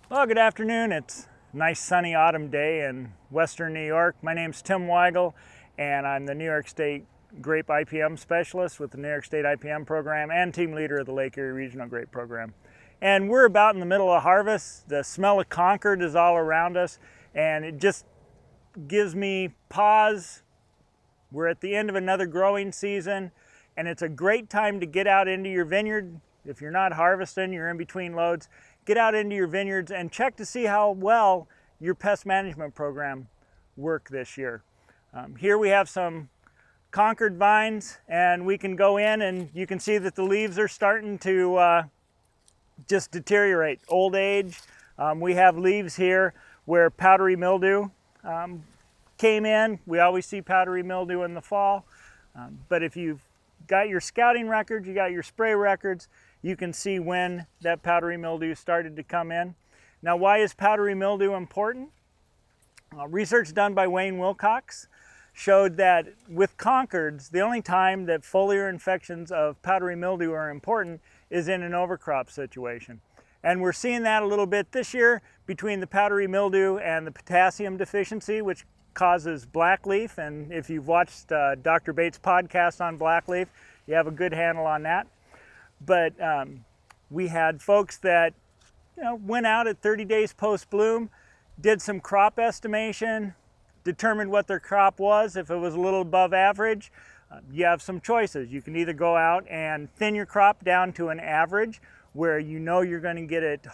Well, good afternoon. It's a nice sunny autumn day in western New York. My name's Tim Weigle, and I'm the New York State Grape IPM Specialist with the New York State IPM program and team leader of the Lake Erie Regional Grape Program. And we're about in the middle of harvest. The smell of Concord is all around us, and it just gives me pause. We're at the end of another growing season, and it's a great time to get out into your vineyard. If you're not harvesting, you're in between loads, get out into your vineyards and check to see how well your pest management program worked this year. Here we have some Concord vines, and we can go in and you can see that the leaves are starting to just deteriorate. Old age. We have leaves here where powdery mildew came in. We always see powdery mildew in the fall, but if you've got your scouting records, you got your spray records, you can see when that powdery mildew started to come in. Now, why is powdery mildew important? Research done by Wayne Wilcox showed that with Concords, the only time that foliar infections of powdery mildew are important is in an overcrop situation. And we're seeing that a little bit this year between the powdery mildew and the potassium deficiency, which causes blackleaf. And if you've watched Dr. Bates' podcast on blackleaf, you have a good handle on that. But we had folks that went out at 30 days post-bloom, did some crop estimation, determined what their crop was. If it was a little above average, you have some choices. You can either go out and thin your crop down to an average where you know you're going to get it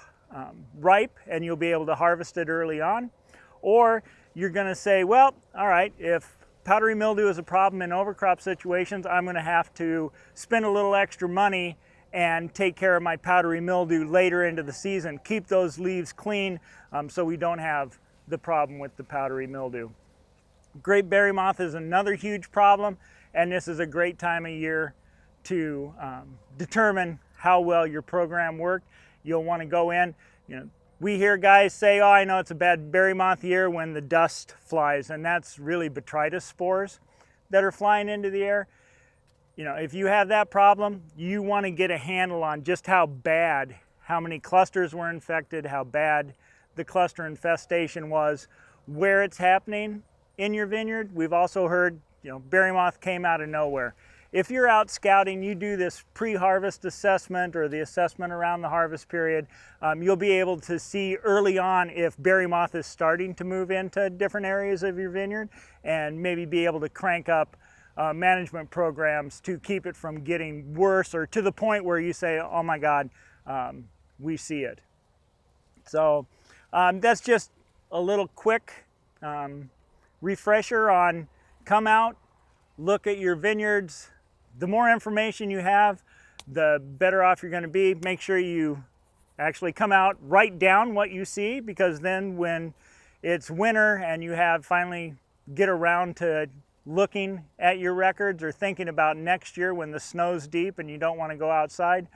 ripe and you'll be able to harvest it early on, or you're going to say, well, all right, if powdery mildew is a problem in overcrop situations, I'm going to have to spend a little extra money and take care of my powdery mildew later into the season. Keep those leaves clean so we don't have the problem with the powdery mildew. Grape berry moth is another huge problem, and this is a great time of year to determine how well your program worked. You'll want to go in. We hear guys say, oh, I know it's a bad berry moth year when the dust flies, and that's really botrytis spores that are flying into the air. If you have that problem, you want to get a handle on just how many clusters were infected, how bad the cluster infestation was, where it's happening in your vineyard. We've also heard, berry moth came out of nowhere. If you're out scouting, you do this pre-harvest assessment or the assessment around the harvest period, you'll be able to see early on if berry moth is starting to move into different areas of your vineyard and maybe be able to crank up management programs to keep it from getting worse or to the point where you say, oh my God, we see it. So that's just a little quick refresher on come out, look at your vineyards. The more information you have, the better off you're going to be. Make sure you actually come out, write down what you see, because then when it's winter and you have finally get around to looking at your records or thinking about next year when the snow's deep and you don't want to go outside,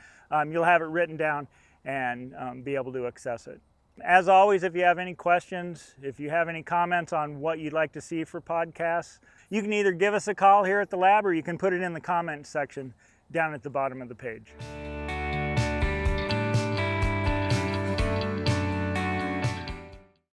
you'll have it written down and be able to access it. As always, if you have any questions, if you have any comments on what you'd like to see for podcasts, you can either give us a call here at the lab or you can put it in the comment section down at the bottom of the page.